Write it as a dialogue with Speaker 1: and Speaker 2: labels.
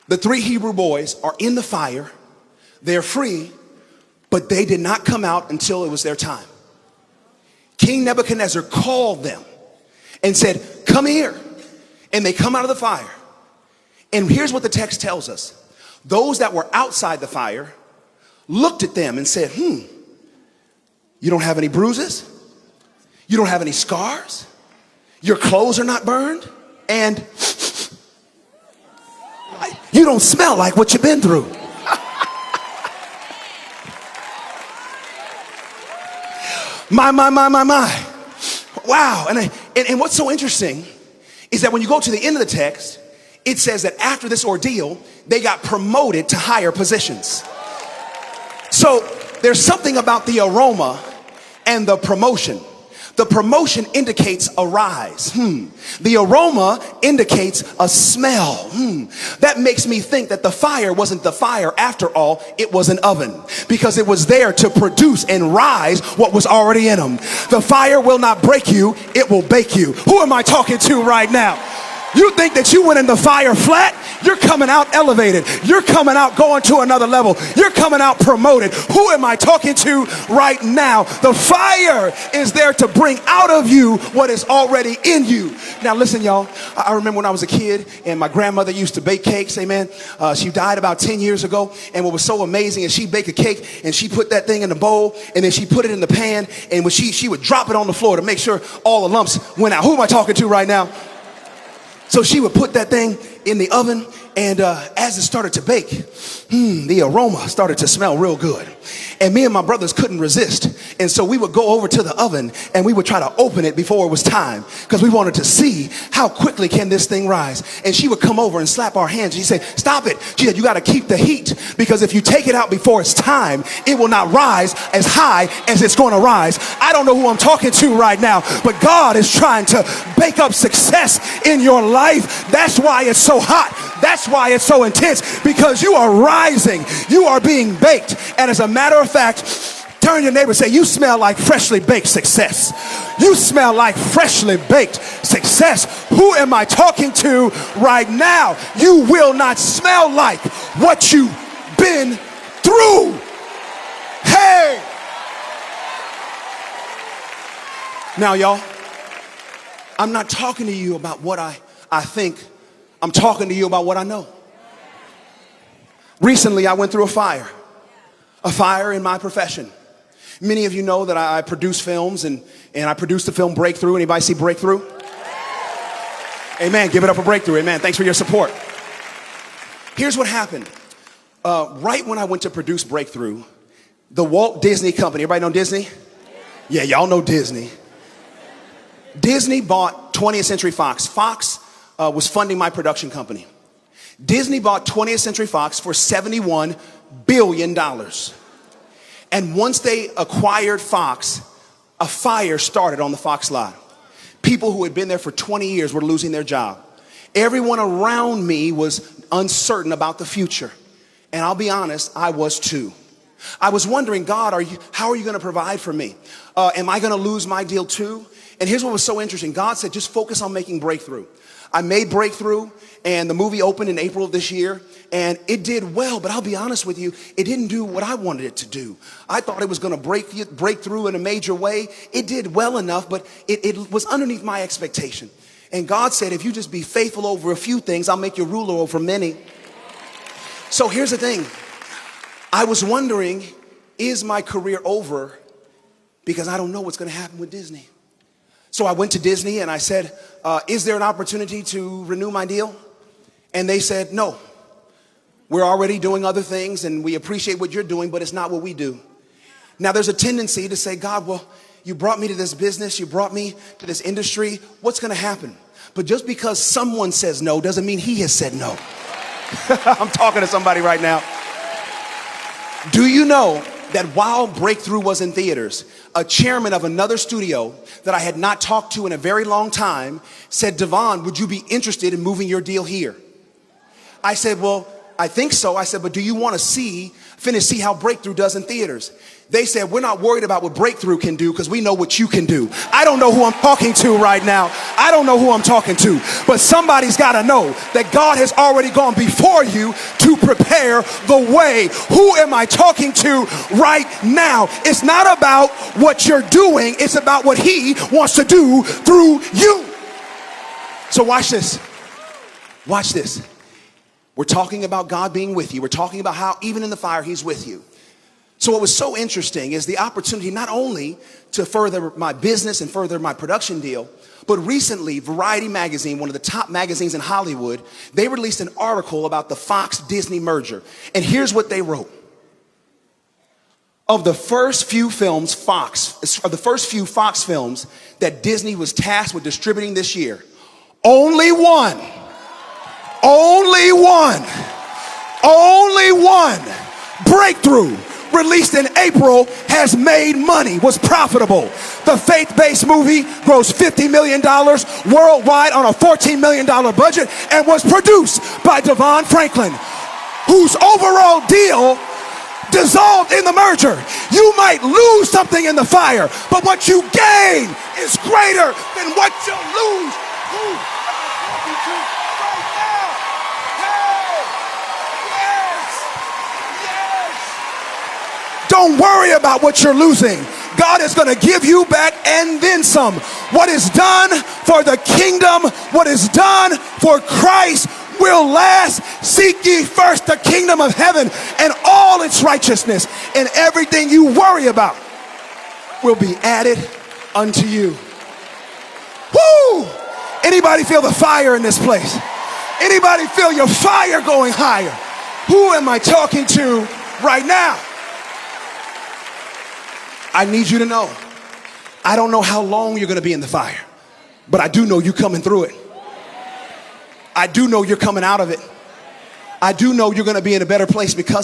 Speaker 1: The 3 Hebrew boys are in the fire. They're free, but they did not come out until it was their time. King Nebuchadnezzar called them and said, come here. And they come out of the fire. And here's what the text tells us. Those that were outside the fire looked at them and said, you don't have any bruises? You don't have any scars? Your clothes are not burned? And you don't smell like what you've been through. My. Wow. And what's so interesting is that when you go to the end of the text, it says that after this ordeal, they got promoted to higher positions. So there's something about the aroma and the promotion. The promotion indicates a rise. The aroma indicates a smell. That makes me think that the fire wasn't the fire after all. It was an oven, because it was there to produce and rise what was already in them. The fire will not break you. It will bake you. Who am I talking to right now? You think that you went in the fire flat? You're coming out elevated. You're coming out going to another level. You're coming out promoted. Who am I talking to right now? The fire is there to bring out of you what is already in you. Now listen, y'all. I remember when I was a kid and my grandmother used to bake cakes. Amen. She died about 10 years ago. And what was so amazing is she'd bake a cake and she put that thing in the bowl and then she put it in the pan, and when she would drop it on the floor to make sure all the lumps went out. Who am I talking to right now? So she would put that thing in the oven, and as it started to bake, the aroma started to smell real good. And me and my brothers couldn't resist. And so we would go over to the oven and we would try to open it before it was time, because we wanted to see how quickly can this thing rise. And she would come over and slap our hands. She said, stop it. She said, you got to keep the heat, because if you take it out before it's time, it will not rise as high as it's going to rise. I don't know who I'm talking to right now, but God is trying to bake up success in your life. That's why it's so hot. That's why it's so intense, because you are rising. You are being baked. And as a matter of fact, turn to your neighbor and say, you smell like freshly baked success. You smell like freshly baked success. Who am I talking to right now? You will not smell like what you've been through. Hey! Now, y'all, I'm not talking to you about what I think. I'm talking to you about what I know. Recently, I went through a fire in my profession. Many of you know that I produce films, and I produced the film Breakthrough. Anybody see Breakthrough? Amen. Give it up for Breakthrough. Amen. Thanks for your support. Here's what happened. Right when I went to produce Breakthrough, the Walt Disney Company, everybody know Disney? Yeah, y'all know Disney. Disney bought 20th Century Fox. Fox was funding my production company. Disney bought 20th Century Fox for $71 billion. And once they acquired Fox, a fire started on the Fox lot. People who had been there for 20 years were losing their job. Everyone around me was uncertain about the future. And I'll be honest, I was too. I was wondering, God, how are you going to provide for me? Am I going to lose my deal too? And here's what was so interesting. God said, just focus on making Breakthrough. I made Breakthrough, and the movie opened in April of this year, and it did well, but I'll be honest with you, it didn't do what I wanted it to do. I thought it was going to break through in a major way. It did well enough, but it was underneath my expectation. And God said, if you just be faithful over a few things, I'll make you ruler over many. So here's the thing. I was wondering, is my career over? Because I don't know what's going to happen with Disney. So I went to Disney and I said, is there an opportunity to renew my deal? And they said, no. We're already doing other things and we appreciate what you're doing, but it's not what we do. Now there's a tendency to say, God, well, you brought me to this business, you brought me to this industry, what's going to happen? But just because someone says no doesn't mean he has said no. I'm talking to somebody right now. Do you know that while Breakthrough was in theaters, a chairman of another studio that I had not talked to in a very long time said, Devon, would you be interested in moving your deal here? I said, well, I think so. I said, but do you want to see how Breakthrough does in theaters? They said, we're not worried about what Breakthrough can do because we know what you can do. I don't know who I'm talking to right now. I don't know who I'm talking to. But somebody's got to know that God has already gone before you to prepare the way. Who am I talking to right now? It's not about what you're doing. It's about what He wants to do through you. So watch this. Watch this. We're talking about God being with you. We're talking about how even in the fire, He's with you. So what was so interesting is the opportunity not only to further my business and further my production deal, but recently Variety magazine, one of the top magazines in Hollywood, they released an article about the Fox-Disney merger. And here's what they wrote. Of the first few Fox films that Disney was tasked with distributing this year, only one Breakthrough, released in April, has made money, was profitable. The faith-based movie grossed $50 million worldwide on a $14 million budget and was produced by Devon Franklin, whose overall deal dissolved in the merger. You might lose something in the fire, but what you gain is greater than what you lose. Who am I talking to right now? Hey, yes. Don't worry about what you're losing. God is going to give you back and then some. What is done for the kingdom, what is done for Christ will last. Seek ye first the kingdom of heaven and all its righteousness, and everything you worry about will be added unto you. Woo! Anybody feel the fire in this place? Anybody feel your fire going higher? Who am I talking to right now? I need you to know, I don't know how long you're going to be in the fire, but I do know you're coming through it. I do know you're coming out of it. I do know you're going to be in a better place because